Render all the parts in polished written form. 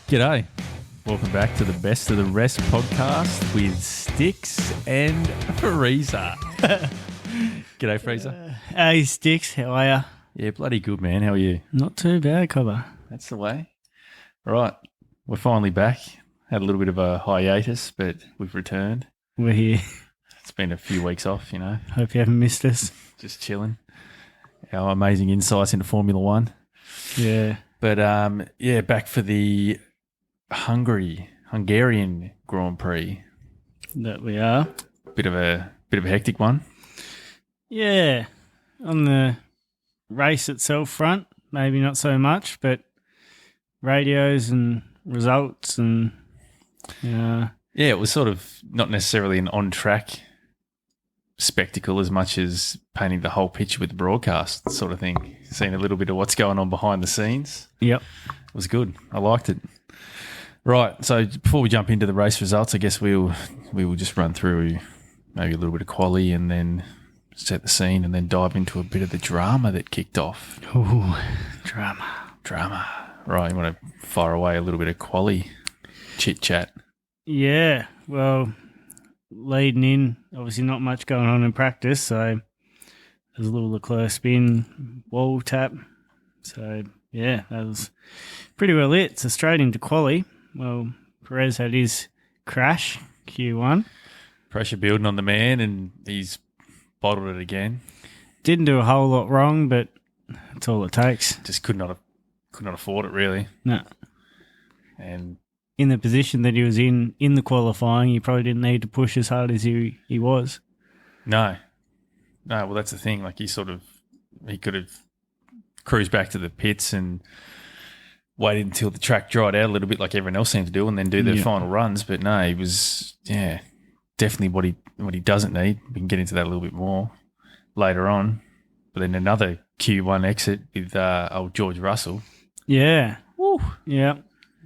G'day. Welcome back to the Best of the Rest podcast with Stix and Freeza. G'day, Freeza. Hey, Stix. How are you? Yeah, bloody good, man. How are you? Not too bad, Cobber. That's the way. Right. We're finally back. Had a little bit of a hiatus, but we've returned. We're here. It's been a few weeks off, you know. Hope you haven't missed us. Just chilling. Our amazing insights into Formula One. Yeah. But, back for the Hungarian Grand Prix. That we are. Bit of a hectic one. Yeah. On the race itself front, maybe not so much, but radios and results and... Yeah, it was sort of not necessarily an on-track spectacle as much as painting the whole picture with the broadcast sort of thing. Seeing a little bit of what's going on behind the scenes. Yep. It was good. I liked it. Right, so before we jump into the race results, I guess we will just run through maybe a little bit of quali and then set the scene and then dive into a bit of the drama that kicked off. Ooh, drama. Right, you want to fire away a little bit of quali chit-chat? Yeah, well, leading in, obviously not much going on in practice, so there's a little Leclerc spin, wall tap. So, yeah, that was pretty well it. So straight into quali. Well, Perez had his crash, Q1. Pressure building on the man, and he's bottled it again. Didn't do a whole lot wrong, but that's all it takes. Just could not afford it, really. No. And in the position that he was in the qualifying, he probably didn't need to push as hard as he was. No, well, that's the thing. Like, he could have cruised back to the pits and waited until the track dried out a little bit like everyone else seemed to do and then do their final runs. But no, he was, definitely what he doesn't need. We can get into that a little bit more later on. But then another Q1 exit with old George Russell. Yeah. Woo. Yeah.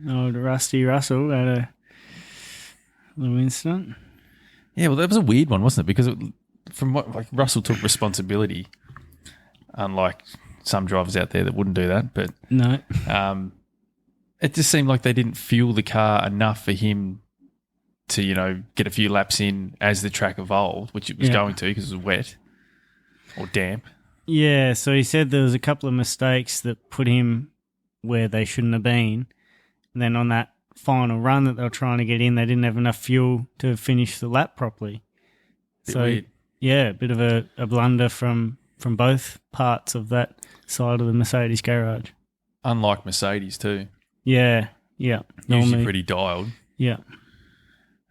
Old Rusty Russell had a little incident. Yeah, well, that was a weird one, wasn't it? Because Russell took responsibility, unlike some drivers out there that wouldn't do that. But no, it just seemed like they didn't fuel the car enough for him to, get a few laps in as the track evolved, which it was going to because it was wet or damp. Yeah, so he said there was a couple of mistakes that put him where they shouldn't have been. And then on that final run that they were trying to get in, they didn't have enough fuel to finish the lap properly. Weird. Yeah, a bit of a blunder from both parts of that side of the Mercedes garage. Unlike Mercedes too. Yeah. Usually pretty dialed. Yeah.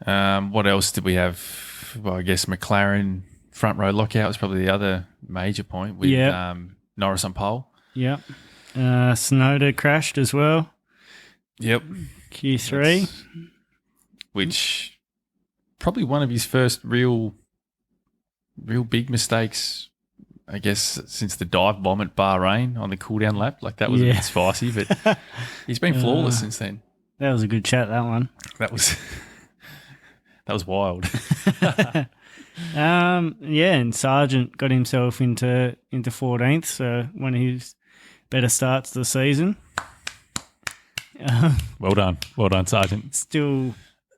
What else did we have? Well, I guess McLaren front row lockout was probably the other major point with Norris on pole. Yeah. Sonoda crashed as well. Yep. Q3. Which probably one of his first real big mistakes, I guess, since the dive bomb at Bahrain on the cool-down lap. Like, that was a bit spicy, but he's been flawless since then. That was a good chat, that one. That was wild. And Sargent got himself into 14th, so one of his better starts of the season. Well done, Sargent. Still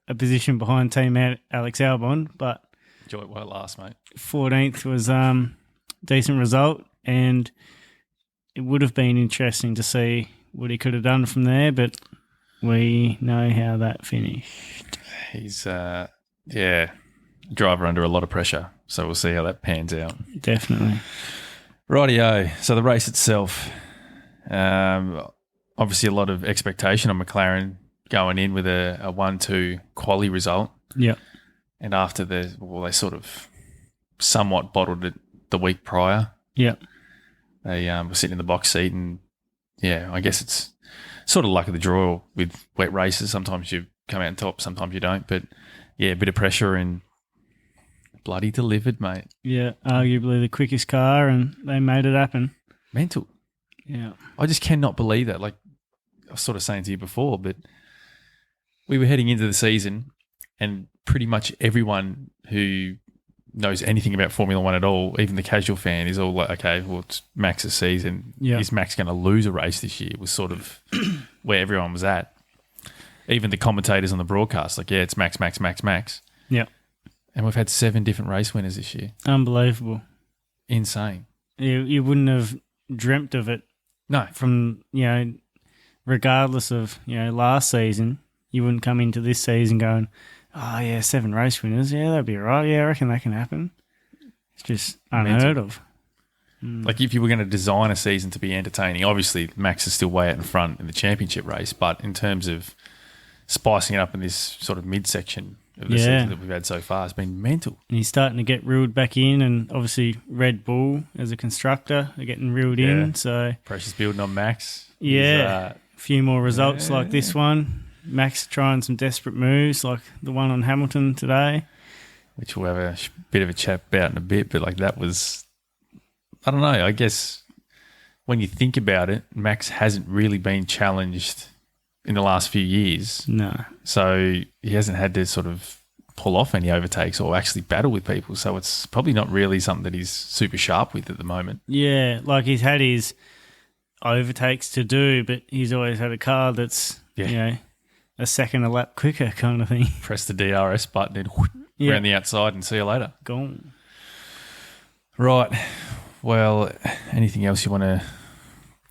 a position behind team Alex Albon, but enjoy it while it lasts, mate. 14th was decent result, and it would have been interesting to see what he could have done from there, but we know how that finished. He's driver under a lot of pressure, so we'll see how that pans out. Definitely. Rightio. So the race itself, obviously a lot of expectation on McLaren going in with a 1-2 quali result. Yeah. And after they sort of somewhat bottled it the week prior. Yeah. They were sitting in the box seat, and I guess it's sort of luck of the draw with wet races. Sometimes you come out on top, sometimes you don't. But a bit of pressure and bloody delivered, mate. Yeah, arguably the quickest car, and they made it happen. Mental. Yeah. I just cannot believe that. Like I was sort of saying to you before, but we were heading into the season and pretty much everyone who knows anything about Formula One at all, even the casual fan, is all like, okay, well, it's Max's season. Yeah. Is Max going to lose a race this year? Was sort of where everyone was at. even the commentators on the broadcast, like, yeah, it's Max, Max, Max, Max. Yeah. And we've had 7 different race winners this year. Unbelievable. Insane. You wouldn't have dreamt of it. No. From, regardless of, last season, you wouldn't come into this season going, oh, yeah, 7 race winners. Yeah, that'd be all right. Yeah, I reckon that can happen. It's just unheard of. Like, if you were going to design a season to be entertaining, obviously Max is still way out in front in the championship race, but in terms of spicing it up in this sort of midsection of the season that we've had so far, it's been mental. And he's starting to get reeled back in, and obviously Red Bull as a constructor are getting reeled in. So pressure's building on Max. Yeah, a few more results like this one. Max trying some desperate moves like the one on Hamilton today. Which we'll have a bit of a chat about in a bit, but like that was, I don't know, I guess when you think about it, Max hasn't really been challenged in the last few years. No. So he hasn't had to sort of pull off any overtakes or actually battle with people. So it's probably not really something that he's super sharp with at the moment. Yeah, like he's had his overtakes to do, but he's always had a car that's, a second a lap quicker kind of thing. Press the DRS button and around the outside and see you later. Gone. Right. Well, anything else you want to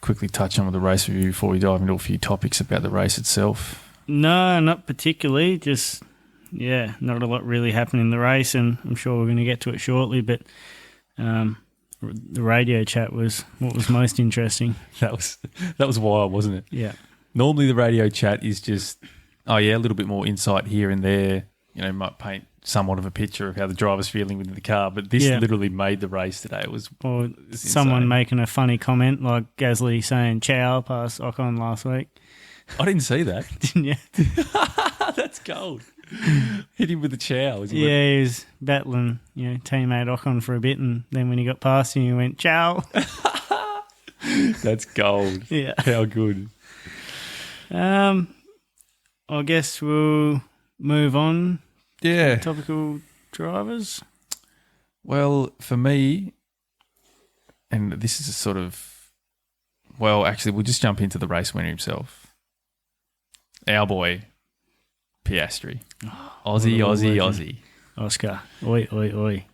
quickly touch on with the race review before we dive into a few topics about the race itself? No, not particularly. Just, not a lot really happened in the race, and I'm sure we're going to get to it shortly, but the radio chat was what was most interesting. That was wild, wasn't it? Yeah. Normally the radio chat is just, a little bit more insight here and there, might paint somewhat of a picture of how the driver's feeling within the car, but this literally made the race today. It was someone making a funny comment like Gasly saying ciao past Ocon last week. I didn't see that. Didn't you? That's cold. Hit him with a chow. He was battling, teammate Ocon for a bit, and then when he got past him, he went ciao. That's gold. Yeah. How good. I guess we'll move on. Yeah. Topical drivers. Well, for me, and this is a sort of, actually, we'll just jump into the race winner himself. Our boy, Piastri. Aussie. Oscar. Oi, oi, oi.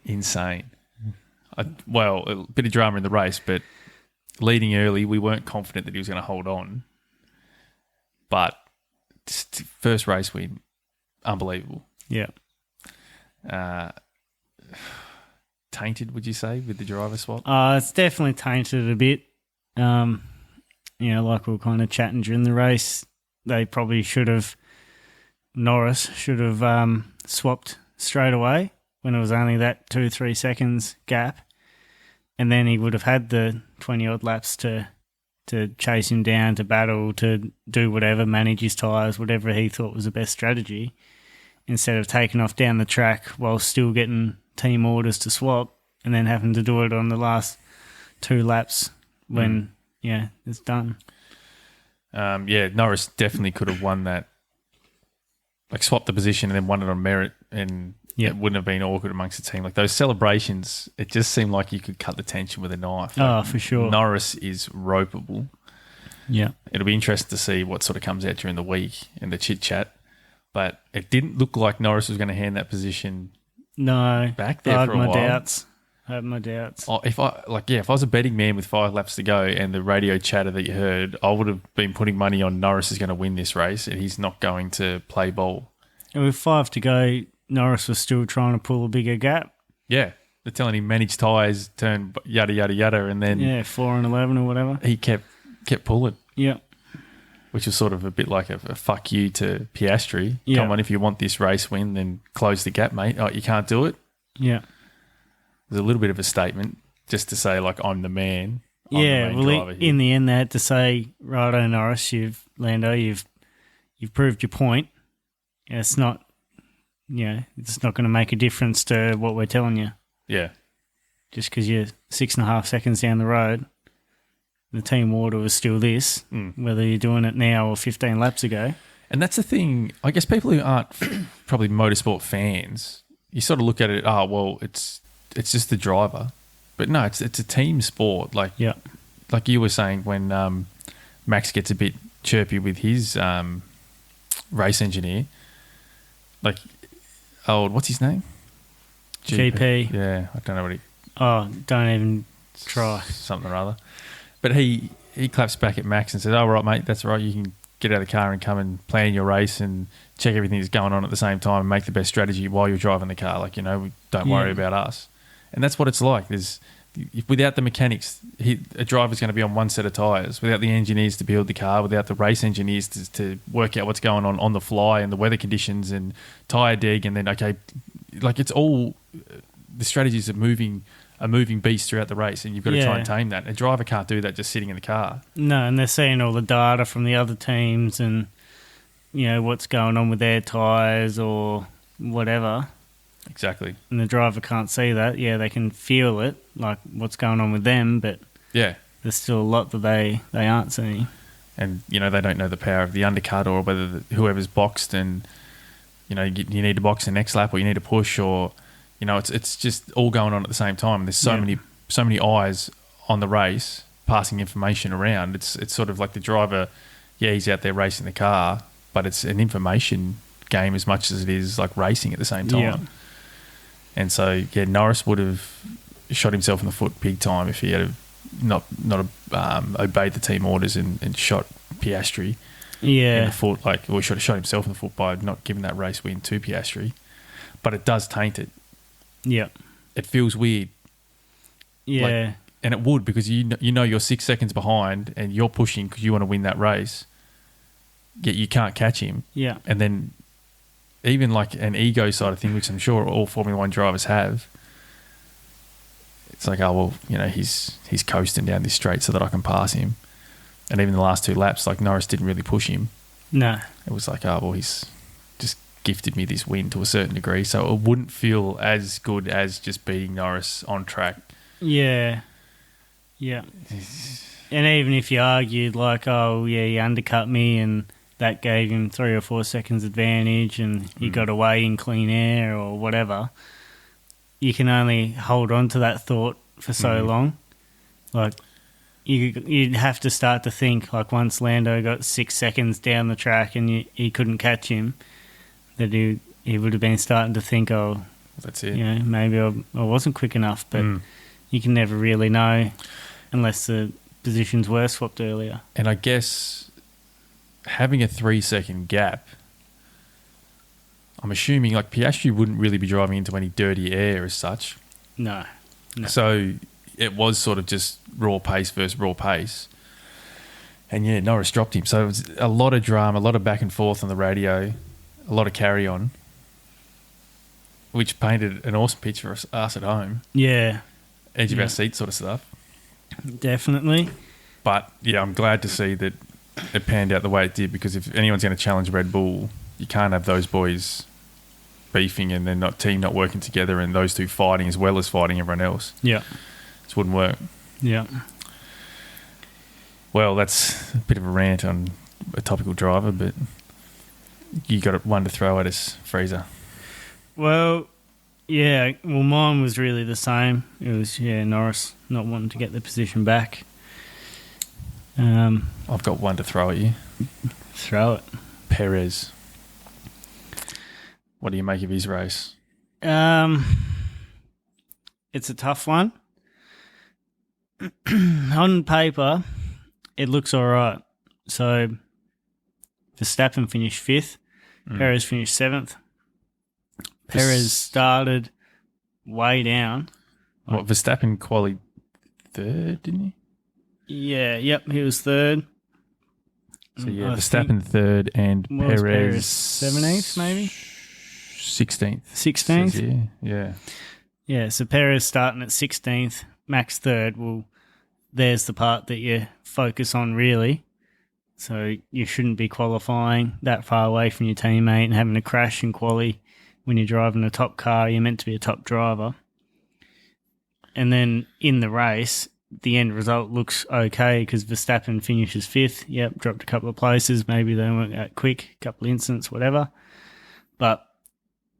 Insane. A bit of drama in the race, but leading early, we weren't confident that he was going to hold on. But first race win, unbelievable. Yeah. Tainted, would you say, with the driver swap? It's definitely tainted a bit. Like we were kind of chatting during the race, they probably Norris should have swapped straight away when it was only that 2-3 seconds gap. And then he would have had the 20-odd laps to chase him down, to battle, to do whatever, manage his tyres, whatever he thought was the best strategy, instead of taking off down the track while still getting team orders to swap and then having to do it on the last 2 laps when, it's done. Norris definitely could have won that, like swapped the position and then won it on merit, and it wouldn't have been awkward amongst the team. Like those celebrations, it just seemed like you could cut the tension with a knife. Like, for sure. Norris is ropeable. Yeah. It'll be interesting to see what sort of comes out during the week in the chit-chat. But it didn't look like Norris was going to hand that position back there for a while. I had my doubts. If I was a betting man with 5 laps to go and the radio chatter that you heard, I would have been putting money on Norris is going to win this race and he's not going to play ball. And with 5 to go, Norris was still trying to pull a bigger gap. Yeah. They're telling him manage tyres, turn yada, yada, yada, and then... 4 and 11 or whatever. He kept pulling. Yeah. Which was sort of a bit like a fuck you to Piastri. Yeah. Come on, if you want this race win, then close the gap, mate. Oh, you can't do it? Yeah. There's a little bit of a statement just to say, like, I'm the man. I'm the main driver here. In the end, they had to say, righto, Norris, you've proved your point. It's not, it's not going to make a difference to what we're telling you. Yeah. Just because you're 6.5 seconds down the road, the team order was still this, whether you're doing it now or 15 laps ago. And that's the thing. I guess people who aren't probably motorsport fans, you sort of look at it, it's just the driver. But no, it's a team sport. Like you were saying when Max gets a bit chirpy with his race engineer, like what's his name? GP. Yeah, I don't know what he. Oh, don't even try. Something or other. But he claps back at Max and says, "Oh, right, mate, that's right. You can get out of the car and come and plan your race and check everything that's going on at the same time and make the best strategy while you're driving the car. Like, don't worry about us." And that's what it's like. Without the mechanics, a driver's going to be on one set of tyres. Without the engineers to build the car, without the race engineers to work out what's going on the fly and the weather conditions and tyre dig, and then, it's all the strategies of moving a moving beast throughout the race, and you've got to try and tame that. A driver can't do that just sitting in the car. No, and they're seeing all the data from the other teams and, what's going on with their tyres or whatever. Exactly. And the driver can't see that. Yeah, they can feel it, like what's going on with them, but there's still a lot that they aren't seeing. And, they don't know the power of the undercut or whether whoever's boxed and, you need to box the next lap or you need to push or, it's just all going on at the same time. There's so many eyes on the race passing information around. It's sort of like the driver, he's out there racing the car, but it's an information game as much as it is like racing at the same time. Yeah. And so, Norris would have shot himself in the foot big time if he had not obeyed the team orders and shot Piastri in the foot. Or he should have shot himself in the foot by not giving that race win to Piastri. But it does taint it. Yeah. It feels weird. Yeah. And it would, because you're 6 seconds behind and you're pushing because you want to win that race, yet you can't catch him. Yeah. And then even like an ego side of thing, which I'm sure all Formula One drivers have, it's like, he's coasting down this straight so that I can pass him. And even the last two laps, like Norris didn't really push him. No. It was like, he's just gifted me this win to a certain degree. So it wouldn't feel as good as just beating Norris on track. Yeah. Yeah. And even if you argued like, he undercut me and that gave him 3 or 4 seconds advantage and he got away in clean air or whatever, you can only hold on to that thought for so long. Like, you'd have to start to think, like, once Lando got 6 seconds down the track and he couldn't catch him, that he would have been starting to think, that's it. Maybe I wasn't quick enough, but you can never really know unless the positions were swapped earlier. And I guess having a 3 second gap, I'm assuming like Piastri wouldn't really be driving into any dirty air as such. No. So it was sort of just raw pace versus raw pace. And Norris dropped him. So it was a lot of drama, a lot of back and forth on the radio, a lot of carry on, which painted an awesome picture of us at home. Yeah. Edge of our seat sort of stuff. Definitely. But I'm glad to see that it panned out the way it did, because if anyone's going to challenge Red Bull, you can't have those boys beefing and then team not working together and those two fighting as well as fighting everyone else. Yeah. This wouldn't work. Yeah. Well, that's a bit of a rant on a topical driver, but you got one to throw at us, Freeza. Well, mine was really the same. It was, Norris not wanting to get the position back. I've got one to throw at you. Throw it. Perez. What do you make of his race? It's a tough one. On paper, it looks all right. So, Verstappen finished 5th. Perez finished 7th. Perez started way down. What, Verstappen qualified 3rd, didn't he? Yeah, he was 3rd. So, Verstappen 3rd and Perez 17th, maybe? 16th. 16th? Yeah. Yeah, so Perez starting at 16th, Max 3rd. Well, there's the part that you focus on, really. So you shouldn't be qualifying that far away from your teammate and having a crash in quali when you're driving a top car. You're meant to be a top driver. And then in the race, the end result looks okay because Verstappen finishes 5th. Yep, dropped a couple of places. Maybe they weren't that quick, a couple of incidents, whatever. But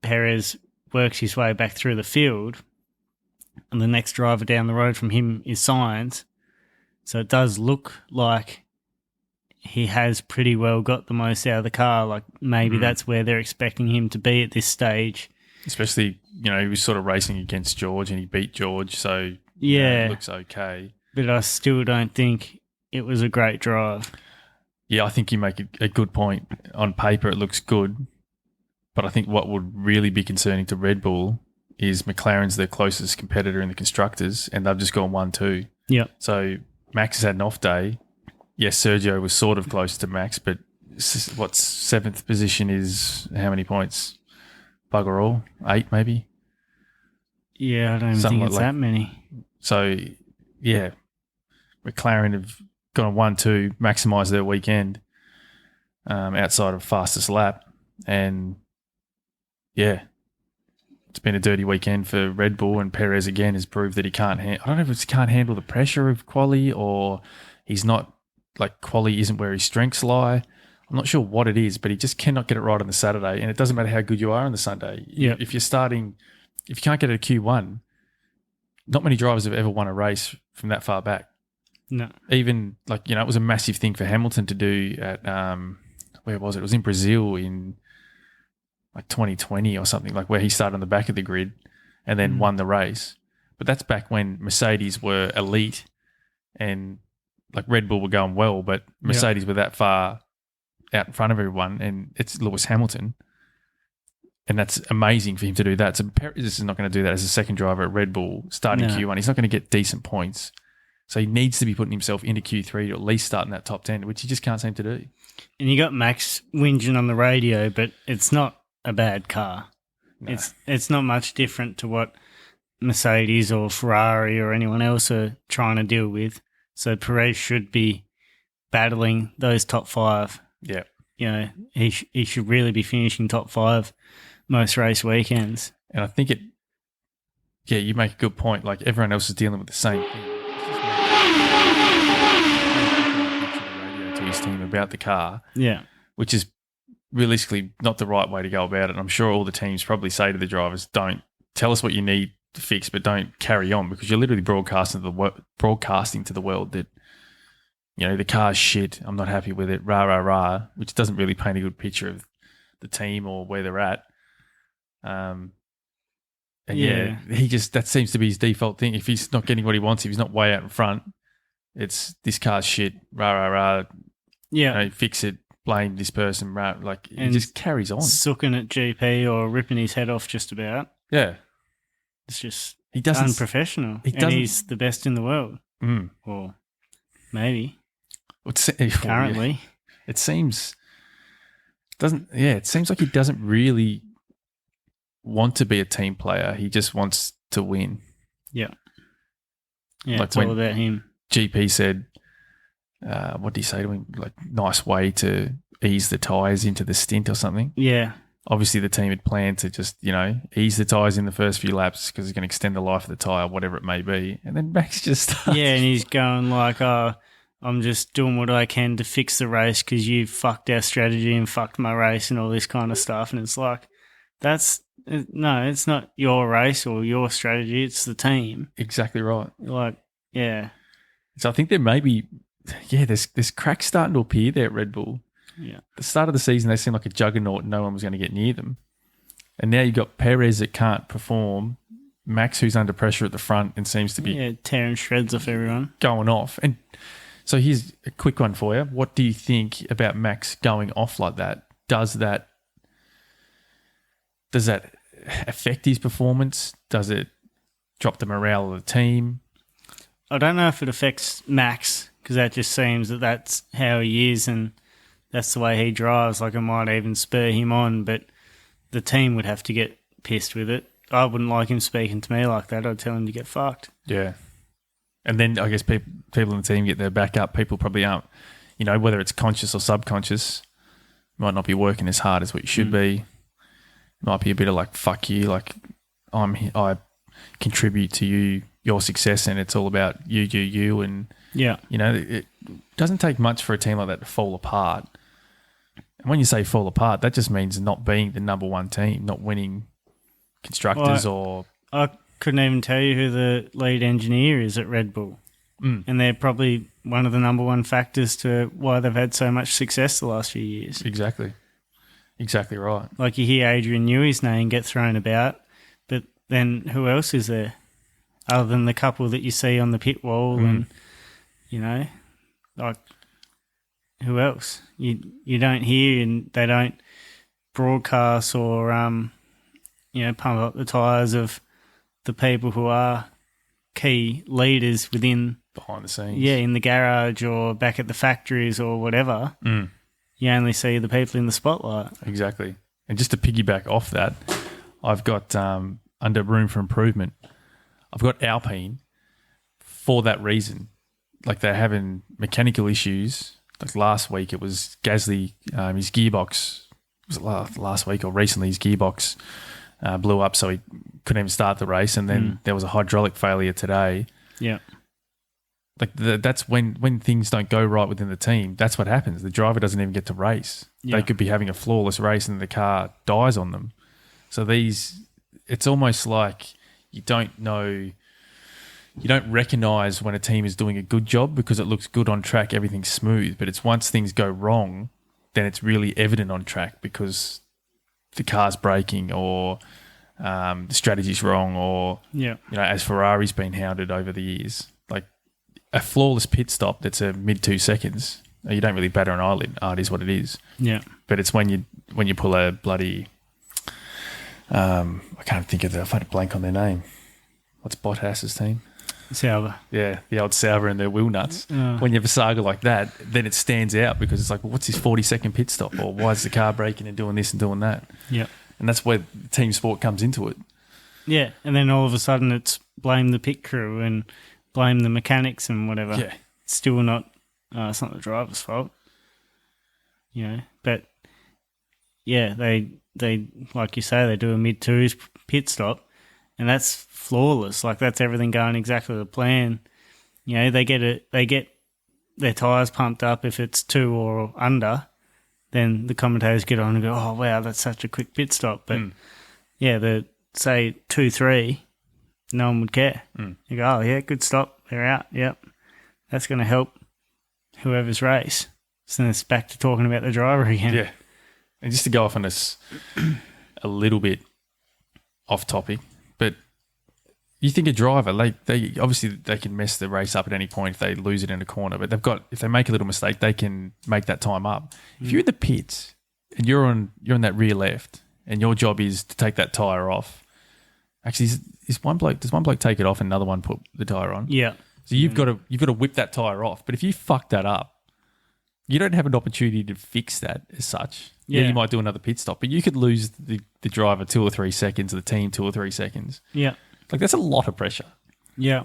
Perez works his way back through the field, and the next driver down the road from him is Sainz. So it does look like he has pretty well got the most out of the car. Like maybe that's where they're expecting him to be at this stage. Especially, he was sort of racing against George and he beat George, so Yeah, it looks okay. but I still don't think it was a great drive. Yeah, I think you make a good point. On paper, it looks good, but I think what would really be concerning to Red Bull is McLaren's their closest competitor in the constructors, and they've just gone 1-2. Yeah. So Max has had an off day. Yes, Sergio was sort of close to Max, but what's 7th position is how many points? Bugger all, 8 maybe. Yeah, I don't even think it's that many. So, yeah, McLaren have gone 1-2, maximised their weekend outside of fastest lap. And, yeah, it's been a dirty weekend for Red Bull, and Perez again has proved that he can't I don't know if it's can't handle the pressure of quali, or he's not, like, quali isn't where his strengths lie. I'm not sure what it is, but he just cannot get it right on the Saturday. And it doesn't matter how good you are on the Sunday. Yeah. If you can't get it at Q1, not many drivers have ever won a race from that far back. No. Even, like, it was a massive thing for Hamilton to do at, where was it? It was in Brazil in like 2020 or something, like where he started on the back of the grid and then won the race. But that's back when Mercedes were elite and like Red Bull were going well, but Mercedes were that far out in front of everyone, and it's Lewis Hamilton. And that's amazing for him to do that. So Perez is not going to do that as a second driver at Red Bull starting Q1. He's not going to get decent points. So he needs to be putting himself into Q3 to at least start in that top 10, which he just can't seem to do. And you got Max whinging on the radio, but it's not a bad car. No. It's not much different to what Mercedes or Ferrari or anyone else are trying to deal with. So Perez should be battling those top 5. Yeah. He should really be finishing top 5 most race weekends. And I think you make a good point. Like, everyone else is dealing with the same thing. To his team about the car. Yeah. Which is realistically not the right way to go about it. I'm sure all the teams probably say to the drivers, don't tell us what you need to fix, but don't carry on, because you're literally broadcasting to the world that, the car's shit, I'm not happy with it, rah, rah, rah, which doesn't really paint a good picture of the team or where they're at. And that seems to be his default thing. If he's not getting what he wants, if he's not way out in front, it's this car's shit, rah, rah, rah. Yeah. Fix it, blame this person, rah. Like, he just carries on. Sucking at GP or ripping his head off just about. Yeah. It's just unprofessional. And he's the best in the world. Mm. Or maybe. Currently. It seems like he doesn't really want to be a team player. He just wants to win. Yeah. Yeah, like, it's all about him. GP said, what did he say to him? Like, nice way to ease the tyres into the stint or something. Yeah. Obviously, the team had planned to just, ease the tyres in the first few laps because it's going to extend the life of the tyre, whatever it may be. And then Max just starts. Yeah, and he's going like, I'm just doing what I can to fix the race because you fucked our strategy and fucked my race and all this kind of stuff. And it's like, it's not your race or your strategy. It's the team. Exactly right. Like, yeah. So I think there may be, there's cracks starting to appear there at Red Bull. Yeah. At the start of the season, they seemed like a juggernaut. No one was going to get near them. And now you've got Perez that can't perform, Max who's under pressure at the front and seems to be tearing shreds off everyone. Going off. And so here's a quick one for you. What do you think about Max going off like that? Does that affect his performance? Does it drop the morale of the team? I don't know if it affects Max, because that just seems that that's how he is and that's the way he drives. Like, it might even spur him on, but the team would have to get pissed with it. I wouldn't like him speaking to me like that. I'd tell him to get fucked. Yeah. And then I guess people in the team get their back up. People probably aren't, whether it's conscious or subconscious, might not be working as hard as what you should be. Might be a bit of like, fuck you, like I contribute to your success and it's all about you. And, it doesn't take much for a team like that to fall apart. And when you say fall apart, that just means not being the number one team, not winning constructors I couldn't even tell you who the lead engineer is at Red Bull. And they're probably one of the number one factors to why they've had so much success the last few years. Exactly right. Like you hear Adrian Newey's name get thrown about, but then who else is there other than the couple that you see on the pit wall and, like who else? You don't hear and they don't broadcast or, pump up the tyres of the people who are key leaders within behind the scenes. Yeah, in the garage or back at the factories or whatever. You only see the people in the spotlight. Exactly. And just to piggyback off that, I've got under room for improvement. I've got Alpine for that reason. Like they're having mechanical issues. Like last week it was Gasly, his gearbox, was it last week or recently his gearbox blew up so he couldn't even start the race, and then there was a hydraulic failure today. Yeah. Like that's when things don't go right within the team, that's what happens. The driver doesn't even get to race. Yeah. They could be having a flawless race and the car dies on them. So it's almost like you don't recognise when a team is doing a good job because it looks good on track, everything's smooth. But it's once things go wrong, then it's really evident on track because the car's braking or the strategy's wrong or, as Ferrari's been hounded over the years. Like a flawless pit stop that's a mid 2 seconds, you don't really batter an eyelid. It is what it is. Yeah. But it's when you pull a bloody... I can't think of I've had a blank on their name. What's Bottas's team? Sauber. Yeah, the old Sauber and their wheel nuts. When you have a saga like that, then it stands out because it's like, well, what's his 40-second pit stop? Or why is the car braking and doing this and doing that? Yeah. And that's where team sport comes into it. Yeah, and then all of a sudden it's blame the pit crew and blame the mechanics and whatever. Yeah. It's still not, it's not the driver's fault. But yeah, they like you say, they do a mid-twos pit stop and that's flawless. Like that's everything going exactly to plan. They get their tyres pumped up if it's 2 or under, then the commentators get on and go, oh wow, that's such a quick pit stop. But the say 2-3, no one would care. You go, oh yeah, good stop, they're out. Yep, that's going to help whoever's race. So then it's back to talking about the driver again. Yeah, and just to go off on this a little bit off topic, but you think a driver, they obviously they can mess the race up at any point if they lose it in a corner, but if they make a little mistake, they can make that time up. If you're in the pits and you're on that rear left and your job is to take that tyre off, actually does one bloke take it off and another one put the tyre on? Yeah. So you've got to whip that tyre off. But if you fuck that up, you don't have an opportunity to fix that as such. Yeah, you might do another pit stop, but you could lose the driver 2 or 3 seconds, the team 2 or 3 seconds. Yeah. Like that's a lot of pressure. Yeah.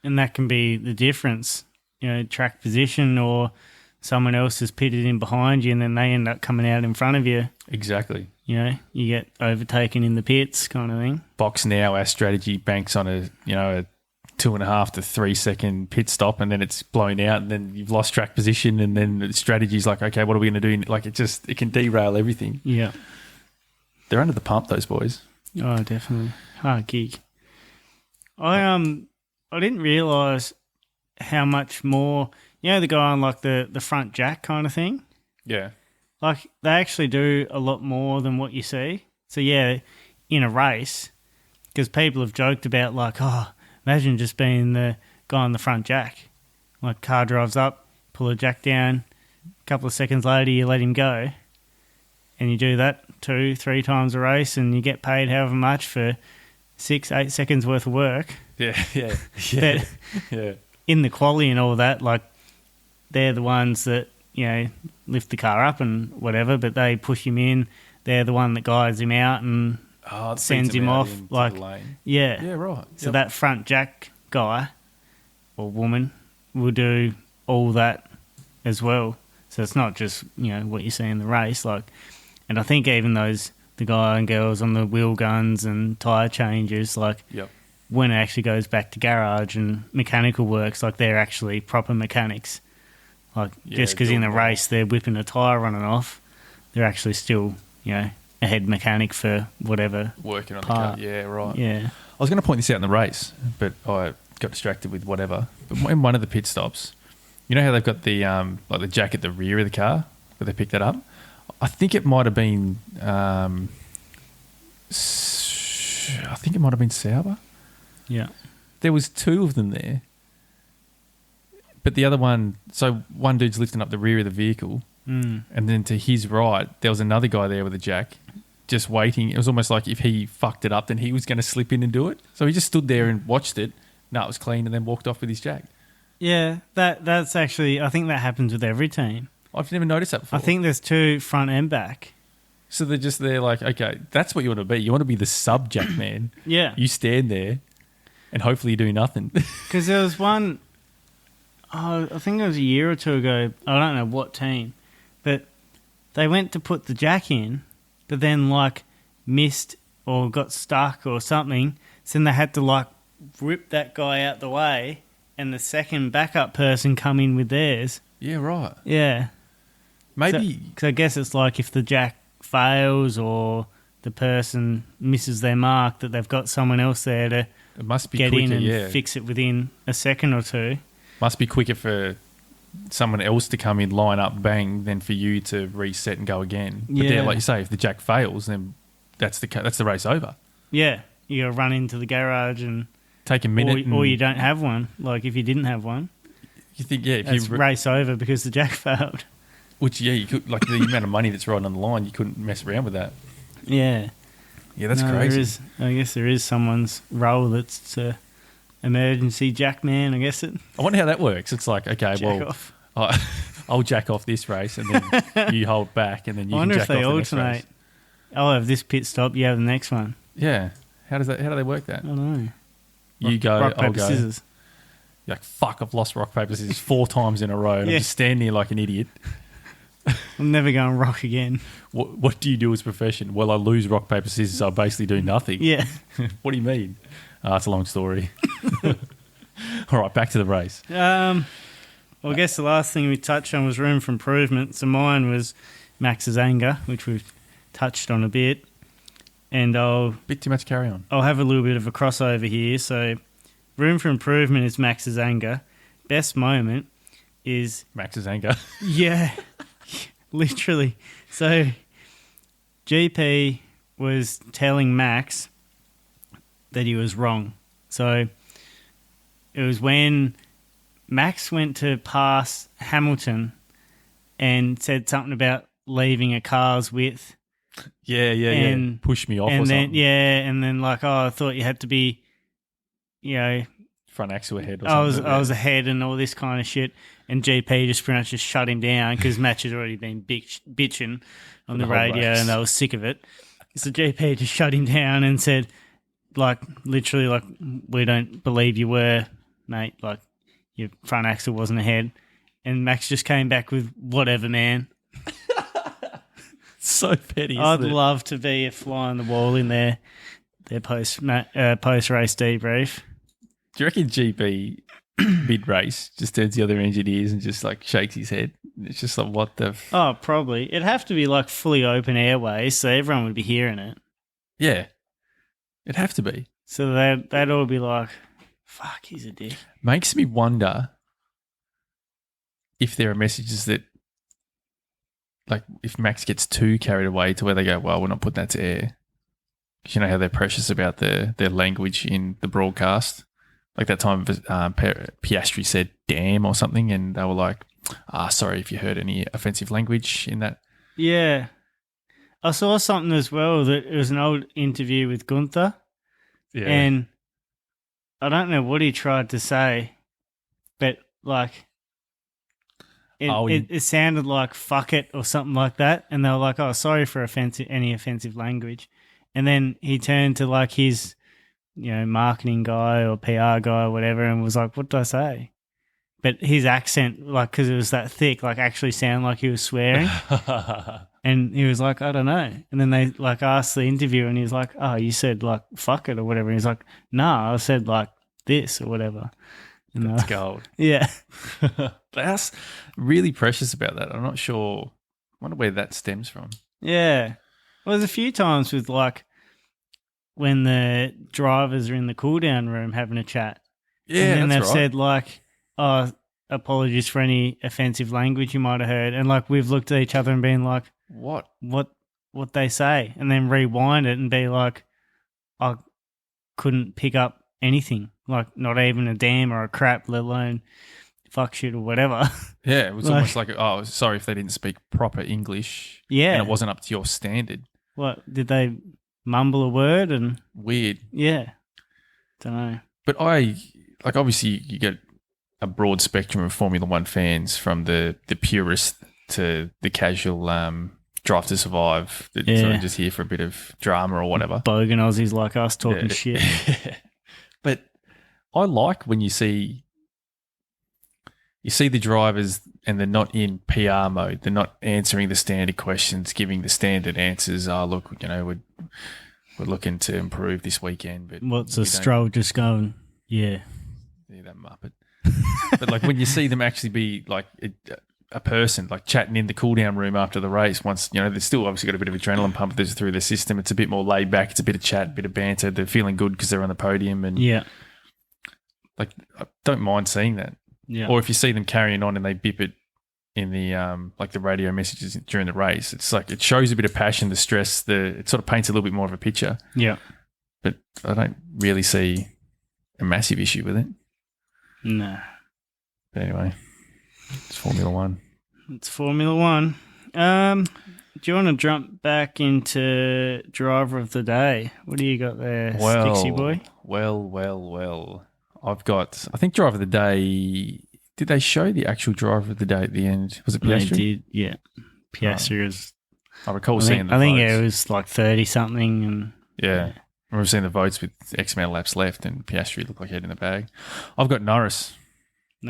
And that can be the difference, track position or someone else has pitted in behind you and then they end up coming out in front of you. Exactly. You get overtaken in the pits kind of thing. Box now, our strategy banks on a 2.5 to 3 second pit stop and then it's blown out and then you've lost track position and then the strategy's like, okay, what are we going to do? Like it can derail everything. Yeah. They're under the pump, those boys. Oh, definitely. Hard gig. I didn't realise how much more, the guy on like the front jack kind of thing. Yeah. Like they actually do a lot more than what you see. So yeah, in a race, because people have joked about like, oh, imagine just being the guy on the front jack. Like car drives up, pull the jack down, a couple of seconds later you let him go. And you do that 2-3 times a race and you get paid however much for 6-8 seconds worth of work. Yeah. But in the quality and all that, like they're the ones that, lift the car up and whatever, but they push him in. They're the one that guides him out and sends him off. Like, yeah, right. So that front jack guy or woman will do all that as well. So it's not just, what you see in the race. Like, and I think even the guy and girls on the wheel guns and tyre changes, like when it actually goes back to garage and mechanical works, like they're actually proper mechanics. Like just because in the race they're whipping a tyre running off, they're actually still, a head mechanic for whatever working on part. the car. Yeah, right. Yeah. I was going to point this out in the race, but I got distracted with whatever. But in one of the pit stops, You know how they've got the like the jack at the rear of the car where they picked that up? I think it might have been Sauber. Yeah. There was 2 of them there. But the other one, so one dude's lifting up the rear of the vehicle, and then to his right, there was another guy there with a jack just waiting. It was almost like if he fucked it up, then he was going to slip in and do it. So he just stood there and watched it. No, it was clean, and then walked off with his jack. Yeah, that's actually, I think that happens with every team. I've never noticed that before. I think there's 2 front and back. So they're just there like, okay, that's what you want to be. You want to be the sub-jack man. Yeah. You stand there and hopefully you do nothing. Because there was one, I think it was a year or 2 ago, I don't know what team, but they went to put the jack in, but then like missed or got stuck or something. So then they had to like rip that guy out the way and the second backup person come in with theirs. Yeah, right. Yeah. Maybe. Because I guess it's like if the jack fails or the person misses their mark, that they've got someone else there to It must be get quicker, in and fix it within a second or 2. Must be quicker for someone else to come in, line up, bang, than for you to reset and go again. But yeah, like you say, if the jack fails, then that's the race over. Yeah, you got to run into the garage and take a minute, or you don't have one. Like if you didn't have one, you think if that's race over because the jack failed. Which you could, like the amount of money that's riding on the line, you couldn't mess around with that. Yeah, that's crazy. I guess there is someone's role that's emergency jack man. I guess it. I wonder how that works. It's like, okay, jack I'll jack off this race, and then you hold back, and then you I wonder can jack if they off the next alternate. race. I'll have this pit stop. You have the next one. Yeah. How do they work that? I don't know. You go, rock, I'll paper, go. scissors. You're like, fuck, I've lost rock, paper, scissors 4 times in a row, and I'm just standing here like an idiot. I'm never going rock again. What do you do as a profession? Well, I lose rock, paper, scissors, so I basically do nothing. Yeah. What do you mean? It's a long story. All right, back to the race. Well, I guess the last thing we touched on was room for improvement. So mine was Max's anger, which we've touched on a bit. And Bit too much to carry on. I'll have a little bit of a crossover here. So room for improvement is Max's anger. Best moment is... Max's anger. Yeah, literally. So GP was telling Max that he was wrong. So it was when Max went to pass Hamilton and said something about leaving a car's width. Yeah. Push me off or something. And then like, I thought you had to be, front axle ahead or something. I was ahead and all this kind of shit. And GP just pretty much just shut him down because Match had already been bitching on the radio and they were sick of it. So GP just shut him down and said, like, literally, like, we don't believe you were, mate. Like, your front axle wasn't ahead. And Max just came back with, whatever, man. So petty. I'd love to be a fly on the wall in their post race debrief. Do you reckon GP mid-race just turns the other engineers and just like shakes his head? It's just like, what the... Oh, probably. It'd have to be like fully open airways so everyone would be hearing it. Yeah. It'd have to be. So they'd all be like, fuck, he's a dick. Makes me wonder if there are messages that, like, if Max gets too carried away to where they go, well, we're not putting that to air. Because you know how they're precious about their language in the broadcast. Like that time Piastri said damn or something and they were like, sorry if you heard any offensive language in that. Yeah. I saw something as well that it was an old interview with Gunther. Yeah. And I don't know what he tried to say, but like it sounded like fuck it or something like that. And they were like, oh, sorry for any offensive language. And then he turned to like his, marketing guy or PR guy or whatever and was like, what did I say? But his accent, like, because it was that thick, like actually sounded like he was swearing. And he was like, I don't know. And then they like asked the interviewer and he was like, oh, you said like fuck it or whatever. And he's like, nah, I said like this or whatever. And that's gold. Yeah. That's really precious about that. I'm not sure. I wonder where that stems from. Yeah. Well, there's a few times with like when the drivers are in the cool down room having a chat. Yeah, and then that's they've right. said like, oh, apologies for any offensive language you might have heard. And like we've looked at each other and been like, What? what they say, and then rewind it and be like, I couldn't pick up anything, like not even a damn or a crap, let alone fuck shit or whatever. Yeah, it was almost like, oh, sorry if they didn't speak proper English. Yeah. And it wasn't up to your standard. What, did they mumble a word and... Weird. Yeah. Don't know. But obviously you get a broad spectrum of Formula One fans, from the purist to the casual Drive to Survive that sort of just here for a bit of drama or whatever. Bogan Aussies like us talking shit. But I like when you see the drivers and they're not in PR mode. They're not answering the standard questions, giving the standard answers. Oh, look, we're looking to improve this weekend. But what's a Stroll just going, yeah. Yeah, that muppet. But like when you see them actually be like a person, like chatting in the cool down room after the race, once, they've still obviously got a bit of adrenaline pump through their system. It's a bit more laid back. It's a bit of chat, a bit of banter. They're feeling good because they're on the podium. And like, I don't mind seeing that. Yeah. Or if you see them carrying on and they bip it in the like the radio messages during the race, it's like it shows a bit of passion, the stress, it sort of paints a little bit more of a picture. Yeah. But I don't really see a massive issue with it. No. But anyway, it's Formula One. It's Formula One. Do you want to jump back into driver of the day? What do you got there, Stixie boy? Well. I think driver of the day. Did they show the actual driver of the day at the end? Was it Piastri? They did, yeah. Piastri was. I recall seeing the votes. I think it was like 30 something, and yeah. I remember seeing the votes with X amount of laps left, and Piastri looked like he had in the bag. I've got Norris for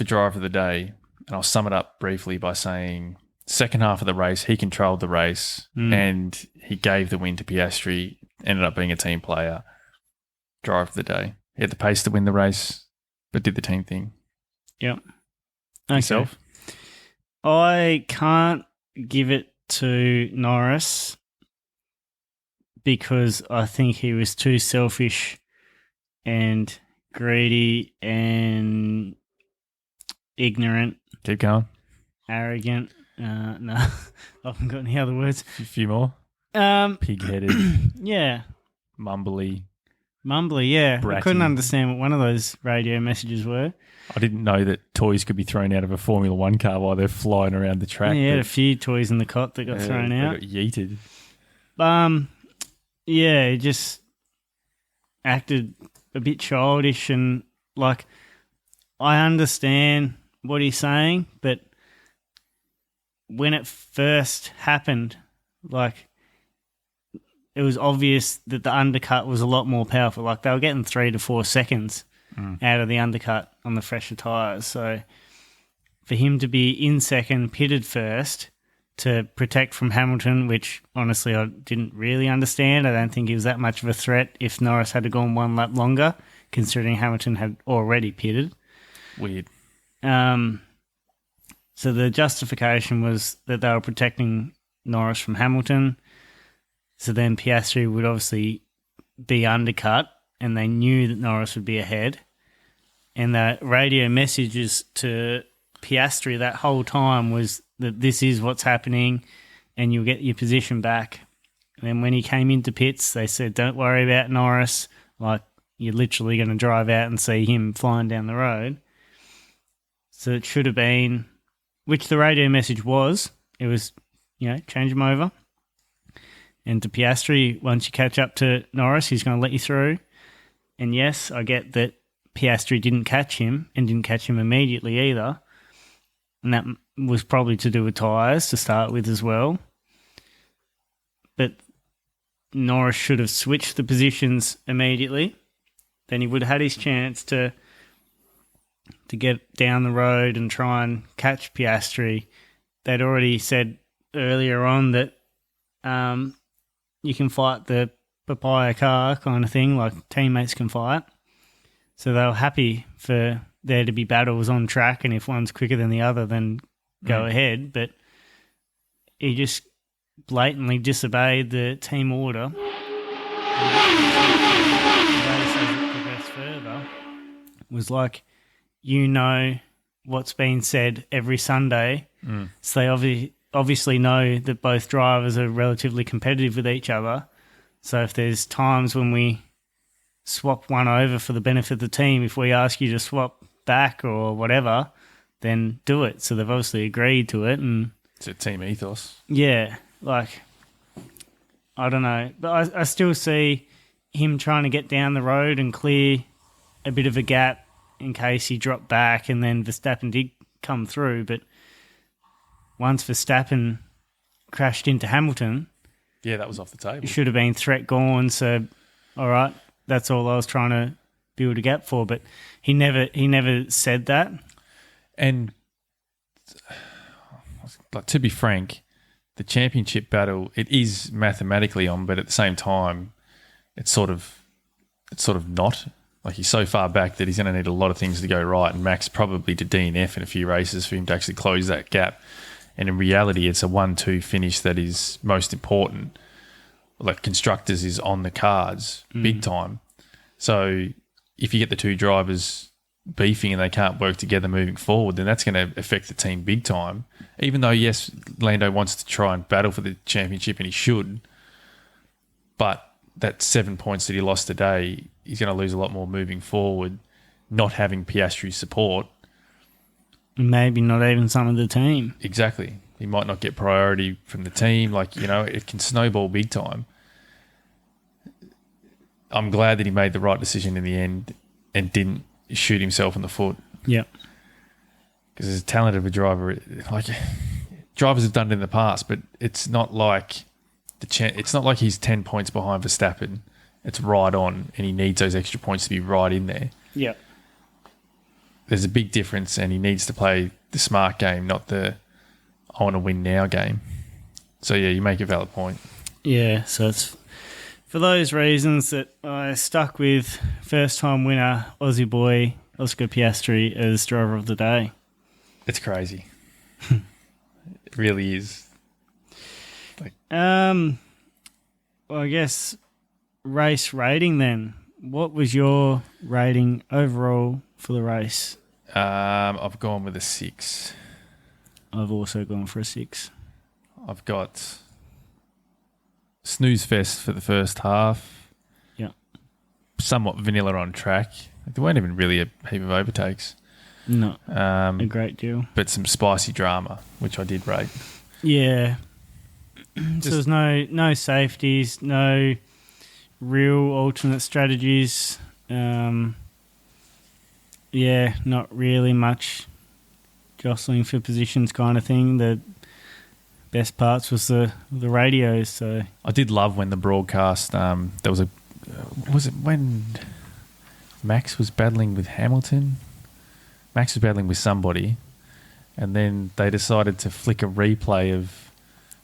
driver of the day, and I'll sum it up briefly by saying second half of the race, he controlled the race and he gave the win to Piastri, ended up being a team player. Driver of the day. He had the pace to win the race, but did the team thing. Yep. Yourself? I can't give it to Norris because I think he was too selfish and greedy and ignorant. Keep going. Arrogant. No, I haven't got any other words. A few more. Pig-headed. Yeah. Mumbly, yeah. Bratty. I couldn't understand what one of those radio messages were. I didn't know that toys could be thrown out of a Formula One car while they're flying around the track. Yeah, a few toys in the cot that got thrown out. Got yeeted. Yeah, he just acted a bit childish, and like I understand what he's saying, but when it first happened, like it was obvious that the undercut was a lot more powerful. Like they were getting 3 to 4 seconds out of the undercut on the fresher tyres. So for him to be in second, pitted first to protect from Hamilton, which honestly I didn't really understand. I don't think he was that much of a threat if Norris had gone one lap longer, considering Hamilton had already pitted. Weird. So the justification was that they were protecting Norris from Hamilton. So then Piastri would obviously be undercut, and they knew that Norris would be ahead. And the radio messages to Piastri that whole time was that this is what's happening and you'll get your position back. And then when he came into pits, they said, don't worry about Norris. Like, you're literally going to drive out and see him flying down the road. So it should have been, which the radio message was, it was, change him over. And to Piastri, once you catch up to Norris, he's going to let you through. And yes, I get that Piastri didn't catch him and didn't catch him immediately either. And that was probably to do with tyres to start with as well. But Norris should have switched the positions immediately. Then he would have had his chance to get down the road and try and catch Piastri. They'd already said earlier on that you can fight the papaya car kind of thing, like teammates can fight. So they were happy for there to be battles on track, and if one's quicker than the other, then go ahead. But he just blatantly disobeyed the team order. The race, as it progressed further, was like you know what's been said every Sunday. So they obviously know that both drivers are relatively competitive with each other. So if there's times when we swap one over for the benefit of the team, if we ask you to swap back or whatever, then do it. So they've obviously agreed to it. And It's a team ethos. yeah, like, I don't know. But I still see him trying to get down the road and clear a bit of a gap in case he dropped back and then Verstappen did come through. But once Verstappen crashed into Hamilton, Yeah, that was off the table. it should have been threat gone. So, all right, that's all I was trying to build a gap for. But he never said that. And like, to be frank, the championship battle, it is mathematically on, but at the same time, it's sort of not. Like, he's so far back that he's going to need a lot of things to go right, and Max probably to DNF in a few races for him to actually close that gap. And in reality, it's a 1-2 finish that is most important. Like, constructors is on the cards big time. So if you get the two drivers beefing and they can't work together moving forward, then that's going to affect the team big time. Even though, yes, Lando wants to try and battle for the championship, and he should, but that 7 points that he lost today, he's going to lose a lot more moving forward, not having Piastri's support. Maybe not even some of the team. Exactly. He might not get priority from the team. Like, you know, it can snowball big time. I'm glad that he made the right decision in the end and didn't shoot himself in the foot. Yeah. Because as talented of a driver, like, drivers have done it in the past, but it's not like it's not like he's 10 points behind Verstappen. It's right on, and he needs those extra points to be right in there. Yeah. There's a big difference, and he needs to play the smart game, not the I want to win now game. So, yeah, you make a valid point. Yeah, so it's for those reasons that I stuck with first-time winner, Aussie boy, Oscar Piastri, as driver of the day. It's crazy. It really is. Well, I guess race rating then. What was your rating overall for the race? I've gone with a 6. I've also gone for a 6. I've got snooze fest for the first half. Yeah. Somewhat vanilla on track. There weren't even really a heap of overtakes. No, a great deal. But some spicy drama, which I did rate. Yeah. So there's no safeties, no real alternate strategies. Yeah, not really much jostling for positions kind of thing. The best parts was the radios. So I did love when the broadcast, there was was it when Max was battling with Hamilton? Max was battling with somebody, and then they decided to flick a replay of,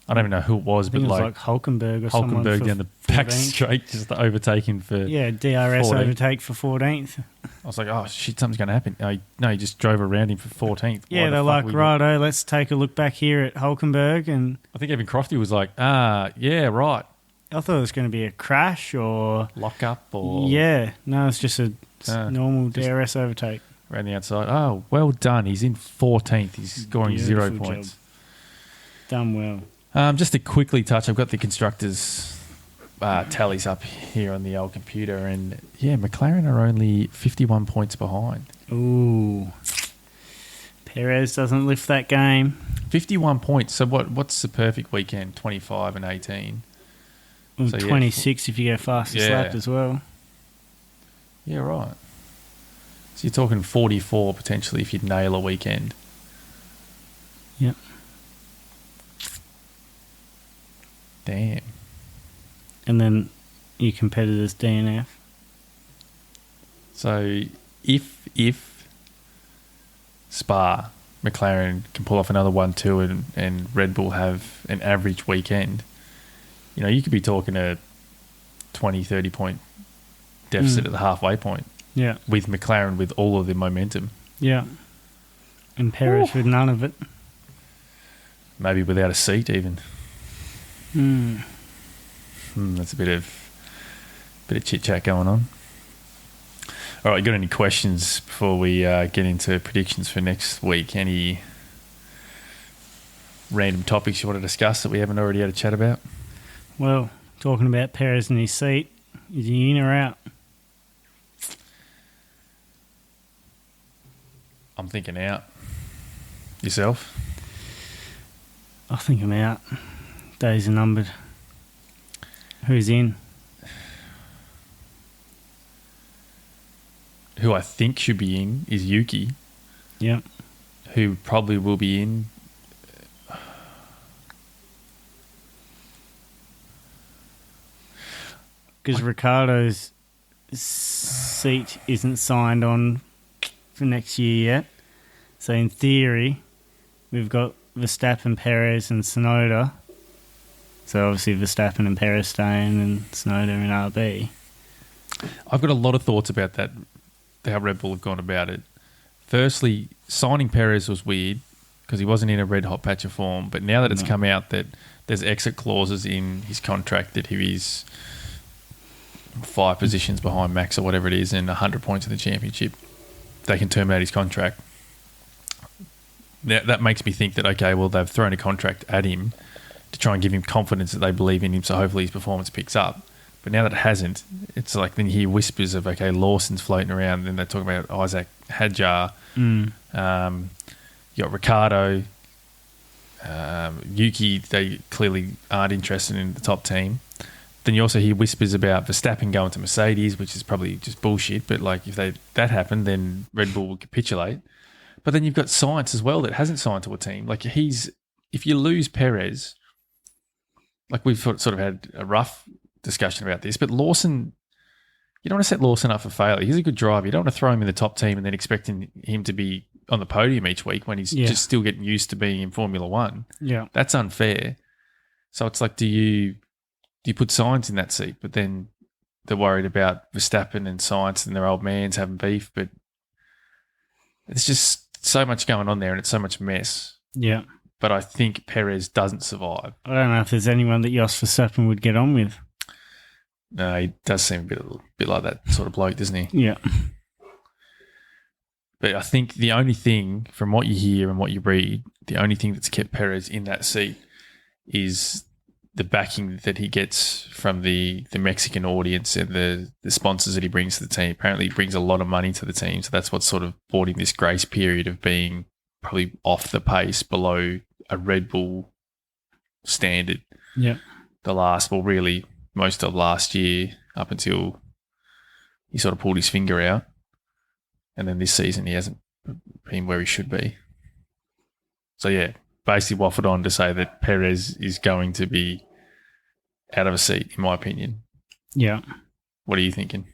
I don't even know who it was, but it was like Hulkenberg or someone Hulkenberg for down the back 14th. straight, just to overtake him for Yeah, DRS 14th. overtake for 14th. I was like, oh shit, something's going to happen. No, he just drove around him for 14th. Yeah, Why the they're fuck like, we righto, let's take a look back here at Hulkenberg. And I think even Crofty was like, yeah, right. I thought it was going to be a crash or... Lock up or Yeah, no, it's just a normal just DRS overtake. around the outside. Oh, well done. He's in 14th. He's scoring 0 Beautiful points. job. Done well. Just to quickly touch, I've got the constructors' tallies up here on the old computer, and yeah, McLaren are only 51 points behind. Ooh. Perez doesn't lift that game. 51 points. So what's the perfect weekend? 25 and 18. Ooh, So, yeah, 26 if you go fastest yeah. lap as well. Yeah, right. So you're talking 44 potentially if you'd nail a weekend. Yep. Damn. And then your competitors DNF. So if Spa, McLaren can pull off another 1-2 and Red Bull have an average weekend, you know, you could be talking a 20, 30 point deficit at the halfway point. Yeah. With McLaren with all of the momentum. Yeah. And Perez with none of it. Maybe without a seat even. That's a bit of chit chat going on. All right, you got any questions before we get into predictions for next week? Any random topics you want to discuss that we haven't already had a chat about? Well, talking about Perez in his seat, is he in or out? I'm thinking out. Yourself? I think I'm out. Days are numbered. Who's in? Who I think should be in is Yuki. Yep. Who probably will be in. Because Ricciardo's seat isn't signed on for next year yet. So in theory, we've got Verstappen, Perez and Tsunoda. So obviously Verstappen and Perez staying and Tsunoda in RB. I've got a lot of thoughts about that, how Red Bull have gone about it. Firstly, signing Perez was weird because he wasn't in a red hot patch of form. But now that it's come out that there's exit clauses in his contract that he's 5 positions behind Max or whatever it is and 100 points in the championship, they can terminate his contract. Now, that makes me think that, okay, well, they've thrown a contract at him to try and give him confidence that they believe in him, so hopefully his performance picks up. But now that it hasn't, it's like then you hear whispers of, okay, Lawson's floating around, and then they're talking about Isaac Hadjar. You got Ricciardo, Yuki, they clearly aren't interested in the top team. Then you also hear whispers about Verstappen going to Mercedes, which is probably just bullshit. But like if that happened, then Red Bull would capitulate. But then you've got Sainz as well that hasn't signed to a team. Like if you lose Perez, like we've sort of had a rough discussion about this, but Lawson, you don't want to set Lawson up for failure. He's a good driver. You don't want to throw him in the top team and then expecting him to be on the podium each week when he's just still getting used to being in Formula One. Yeah, that's unfair. So it's like, do you put Sainz in that seat? But then they're worried about Verstappen and Sainz and their old mans having beef. But it's just so much going on there and it's so much mess. Yeah. But I think Perez doesn't survive. I don't know if there's anyone that Jos Verstappen would get on with. No, he does seem a bit like that sort of bloke, doesn't he? Yeah. But I think the only thing, from what you hear and what you read, the only thing that's kept Perez in that seat is the backing that he gets from the Mexican audience and the sponsors that he brings to the team. Apparently he brings a lot of money to the team, so that's what's sort of bought him this grace period of being probably off the pace below a Red Bull standard. Yeah. Really most of last year up until he sort of pulled his finger out. And then this season he hasn't been where he should be. So yeah, basically waffled on to say that Perez is going to be out of a seat, in my opinion. Yeah. What are you thinking?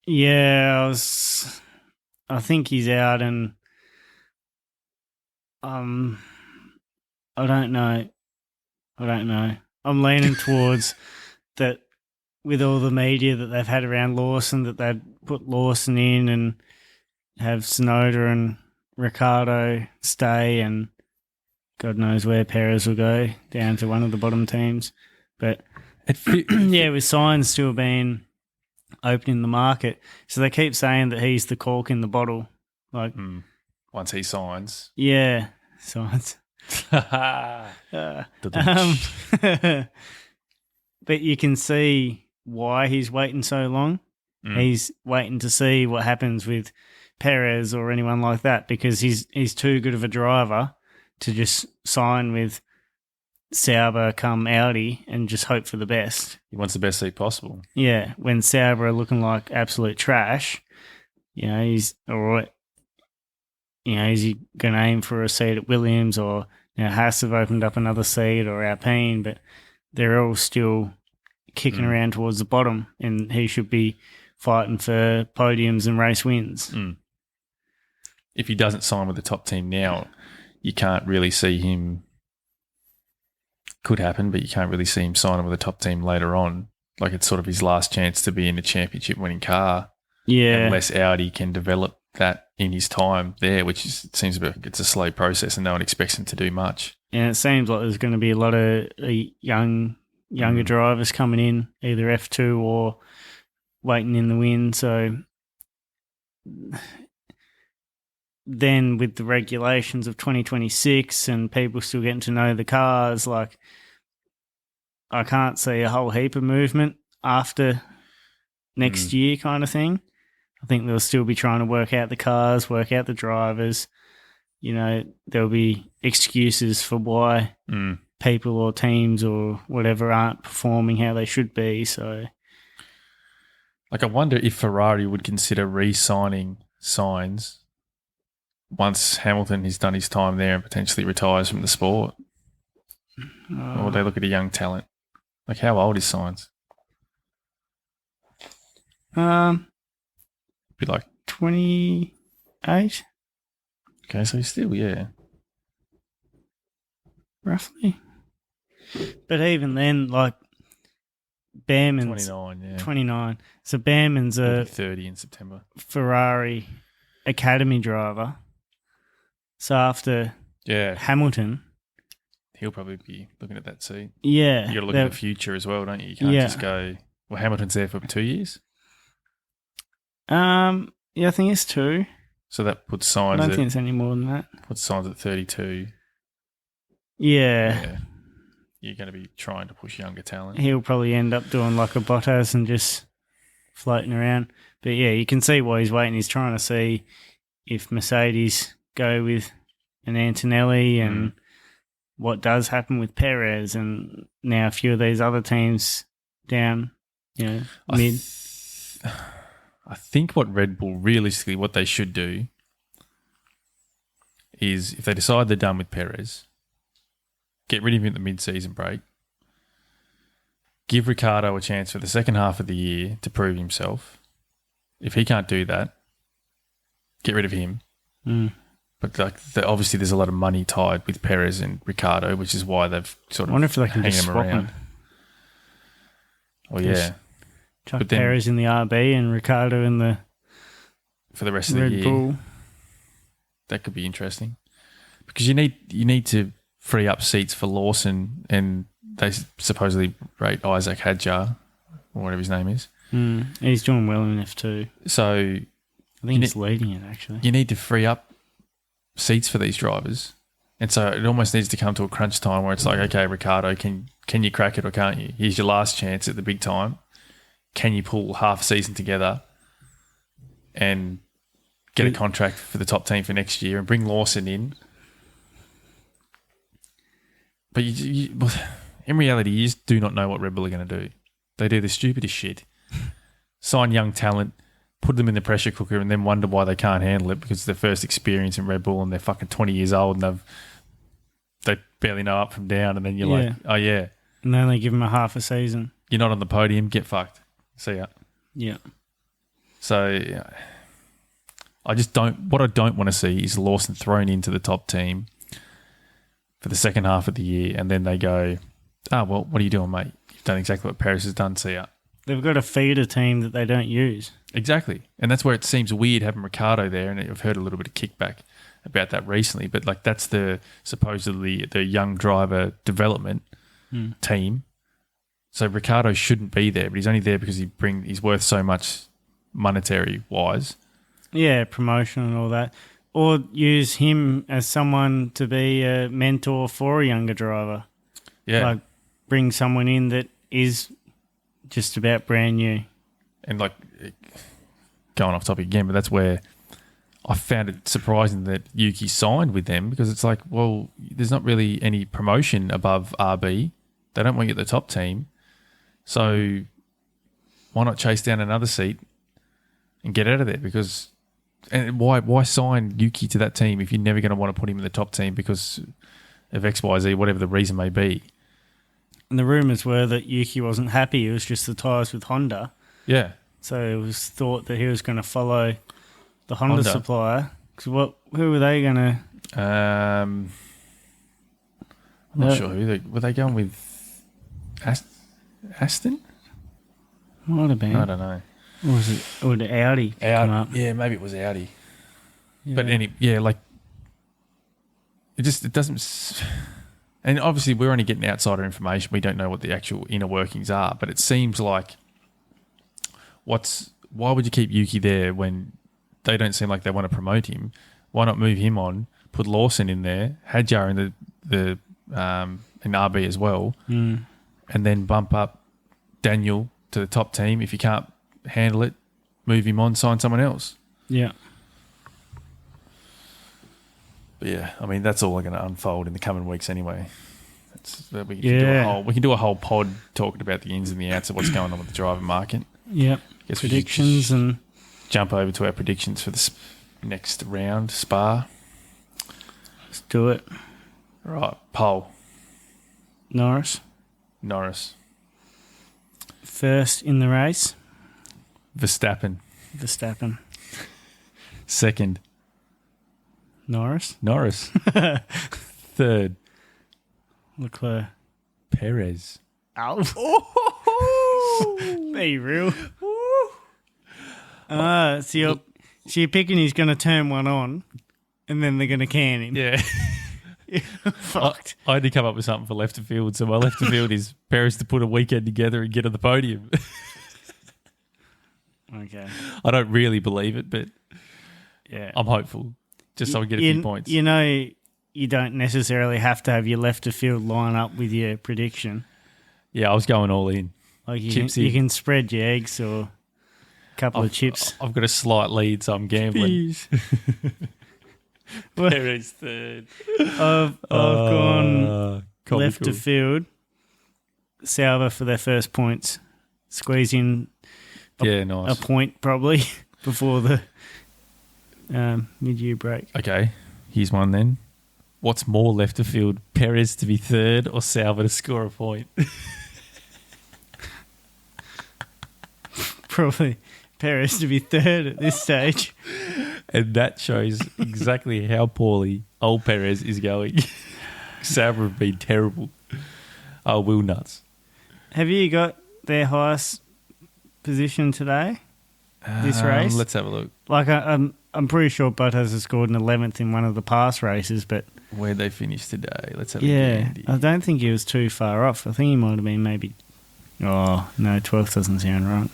Yeah, I think he's out, and I don't know. I'm leaning towards that with all the media that they've had around Lawson, that they'd put Lawson in and have Tsunoda and Ricciardo stay, and God knows where Perez will go, down to one of the bottom teams. But yeah, with Sainz still being opening the market, so they keep saying that he's the cork in the bottle. Like once he signs, yeah, Sainz. But you can see why he's waiting so long. He's waiting to see what happens with Perez or anyone like that, because he's too good of a driver to just sign with Sauber come Audi and just hope for the best. He wants the best seat possible. Yeah, when Sauber are looking like absolute trash, he's all right. Is he going to aim for a seat at Williams, or Haas have opened up another seat, or Alpine, but they're all still kicking around towards the bottom, and he should be fighting for podiums and race wins. If he doesn't sign with the top team now, you can't really see him. Could happen, but you can't really see him signing with a top team later on. Like it's sort of his last chance to be in a championship winning car. Yeah. Unless Audi can develop that in his time there, which seems it's a slow process and no one expects him to do much. And it seems like there's going to be a lot of younger drivers coming in, either F2 or waiting in the wind. So then with the regulations of 2026 and people still getting to know the cars, like I can't see a whole heap of movement after next year kind of thing. I think they'll still be trying to work out the cars, work out the drivers. There'll be excuses for why people or teams or whatever aren't performing how they should be. So, I wonder if Ferrari would consider re-signing Sainz once Hamilton has done his time there and potentially retires from the sport. Or they look at a young talent. How old is Sainz? Be 28, okay, so he's still, roughly. But even then, Behrman's 29, 29. So Behrman's He'll a be 30 in September. Ferrari Academy driver. So after Hamilton, he'll probably be looking at that seat. Yeah. You got to look at the future as well, don't you? You can't just go, well, Hamilton's there for 2 years. Yeah, I think it's 2. So that puts Sainz I don't think it's any more than that. Puts Sainz at 32. Yeah. You're going to be trying to push younger talent. He'll probably end up doing like a Bottas and just floating around. But yeah, you can see why he's waiting. He's trying to see if Mercedes go with an Antonelli and what does happen with Perez and now a few of these other teams down, mid. I think what Red Bull, realistically, what they should do is if they decide they're done with Perez, get rid of him at the mid-season break, give Ricciardo a chance for the second half of the year to prove himself. If he can't do that, get rid of him. But obviously there's a lot of money tied with Perez and Ricciardo, which is why they've sort of I wonder if they can just hanging swap around. them. Well, Just chuck Perez in the RB and Ricciardo in the for the rest of the Red year. Bull. That could be interesting because you need to free up seats for Lawson, and they supposedly rate Isaac Hadjar or whatever his name is. He's doing well in F2. So I think he's leading it actually. You need to free up seats for these drivers, and so it almost needs to come to a crunch time where it's like, okay, Ricciardo, can you crack it or can't you? Here's your last chance at the big time. Can you pull half a season together and get a contract for the top team for next year and bring Lawson in? But in reality, you just do not know what Red Bull are going to do. They do the stupidest shit. Sign young talent, put them in the pressure cooker, and then wonder why they can't handle it because it's their first experience in Red Bull and they're fucking 20 years old and they barely know up from down. And then you're like, oh yeah. And then they give them a half a season. You're not on the podium, get fucked. See ya. Yeah. So I don't want to see is Lawson thrown into the top team for the second half of the year and then they go, well, what are you doing, mate? You've done exactly what Perez has done, see ya. They've got a feeder team that they don't use. Exactly. And that's where it seems weird having Ricciardo there, and I've heard a little bit of kickback about that recently, but that's supposedly the young driver development team. So Ricciardo shouldn't be there, but he's only there because he's worth so much monetary wise. Yeah, promotion and all that. Or use him as someone to be a mentor for a younger driver. Yeah. Bring someone in that is just about brand new. And going off topic again, but that's where I found it surprising that Yuki signed with them because it's like, well, there's not really any promotion above RB. They don't want you at the top team. So why not chase down another seat and get out of there? And why sign Yuki to that team if you're never going to want to put him in the top team because of XYZ, whatever the reason may be? And the rumours were that Yuki wasn't happy. It was just the tyres with Honda. Yeah. So it was thought that he was going to follow the Honda supplier. Because who were they going to... I'm not sure who. Were they going with Aston? Might have been. I don't know. Or was it? Or did Audi come up? Yeah, maybe it was Audi. Yeah. But it doesn't... And obviously we're only getting outsider information. We don't know what the actual inner workings are. But it seems like why would you keep Yuki there when they don't seem like they want to promote him? Why not move him on? Put Lawson in there, Hadjar in the in RB as well, and then bump up Daniel to the top team. If you can't handle it, move him on, sign someone else. Yeah. But yeah, I mean that's all going to unfold in the coming weeks anyway. We can do a whole pod talking about the ins and the outs of what's going on with the driver market. Yep. Predictions and jump over to our predictions for this next round, Spa. Let's do it. Right, pole. Norris. First in the race. Verstappen. Second. Norris. Third. Leclerc. Perez. Oh. Be real. So you're picking he's going to turn one on and then they're going to can him. Yeah. Fucked. I had to come up with something for left of field. So my left of field is Perez to put a weekend together and get on the podium. Okay. I don't really believe it, but yeah, I'm hopeful. Just so I get a few points. You know, you don't necessarily have to have your left of field line up with your prediction. Yeah, I was going all in. Like you can spread your eggs or a couple of chips. I've got a slight lead, so I'm gambling. Perez third. I've gone left of field. Sauber for their first points. Squeeze in nice. A point probably before the mid-year break. Okay, here's one then. What's more left of field, Perez to be third or Sauber to score a point? Probably Perez to be third at this stage. And that shows exactly how poorly old Perez is going. Sauber have been terrible. Oh, Will nuts. Have you got their highest position today? This race? Let's have a look. Like I'm pretty sure Bottas has scored an 11th in one of the past races, but where'd they finish today? Let's have a look. I don't think he was too far off. I think he might have been maybe. Oh no, 12th doesn't sound right.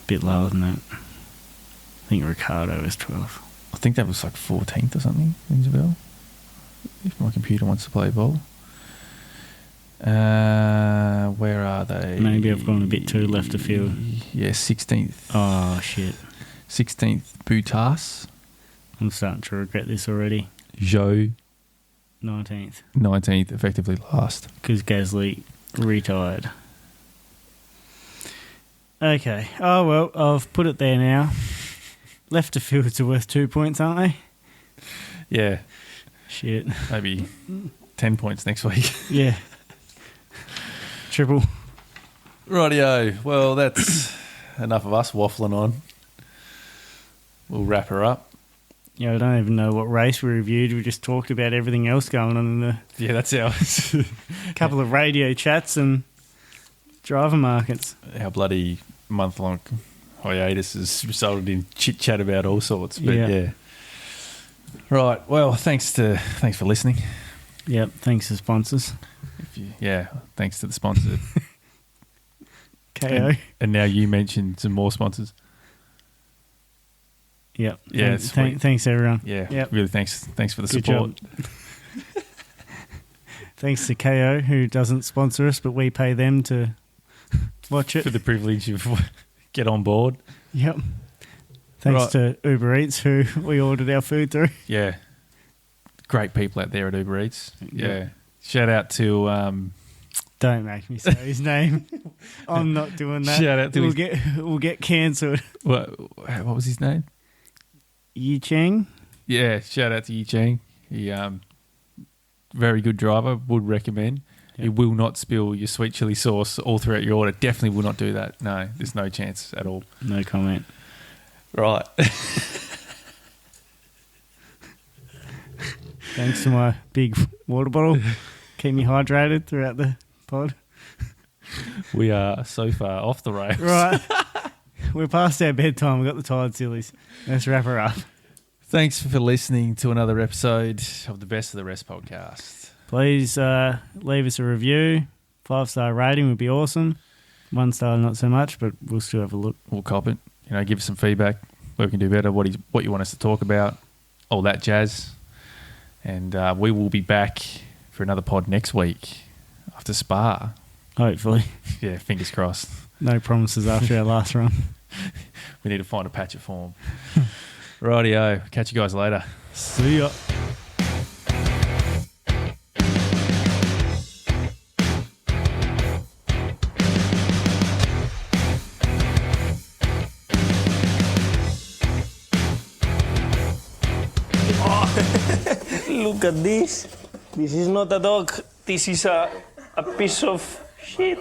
Bit lower than that. I think Ricardo was 12th. I think that was like 14th or something. Rings a bell. If my computer wants to play ball. Where are they? Maybe I've gone a bit too left of field. Yeah, 16th. Oh, shit. 16th, Bottas. I'm starting to regret this already. Zhou. 19th, effectively last. Because Gasly retired. Okay. Oh, well, I've put it there now. Left of fields are worth 2 points, aren't they? Yeah. Shit. Maybe 10 points next week. Yeah. Triple. Rightio. Well, that's enough of us waffling on. We'll wrap her up. Yeah, I don't even know what race we reviewed. We just talked about everything else going on in the... Yeah, that's ours. couple of radio chats and driver markets. Our bloody month-long hiatus has resulted in chit-chat about all sorts. But yeah. Right. Well, thanks for listening. Yep. Thanks to sponsors. Thanks to the sponsor. KO. And now you mentioned some more sponsors. Yep. Yeah. Thanks everyone. Yeah. Yep. Really thanks for the Good support. Job. Thanks to KO who doesn't sponsor us, but we pay them to watch it. For the privilege of get on board. Yep. Thanks to Uber Eats who we ordered our food through. Yeah. Great people out there at Uber Eats. Yeah. Shout out to don't make me say his name. I'm not doing that. Shout out to we'll get cancelled. What was his name? Yi Cheng. Yeah, shout out to Yi Cheng. He very good driver, would recommend. Yep. He will not spill your sweet chili sauce all throughout your order. Definitely will not do that. No, there's no chance at all. No comment. Right. Thanks to my big water bottle. Keep me hydrated throughout the pod. We are so far off the rails. Right. We're past our bedtime. We've got the tired sillies. Let's wrap her up. Thanks for listening to another episode of the Best of the Rest podcast. Please leave us a review. 5-star rating would be awesome. One star, not so much, but we'll still have a look. We'll cop it. Give us some feedback. Where we can do better. What you want us to talk about. All that jazz. And we will be back for another pod next week after Spa. Hopefully. Yeah, fingers crossed. No promises after our last run. We need to find a patch of form. Rightio. Catch you guys later. See ya. Look at this. This is not a dog. This is a piece of shit.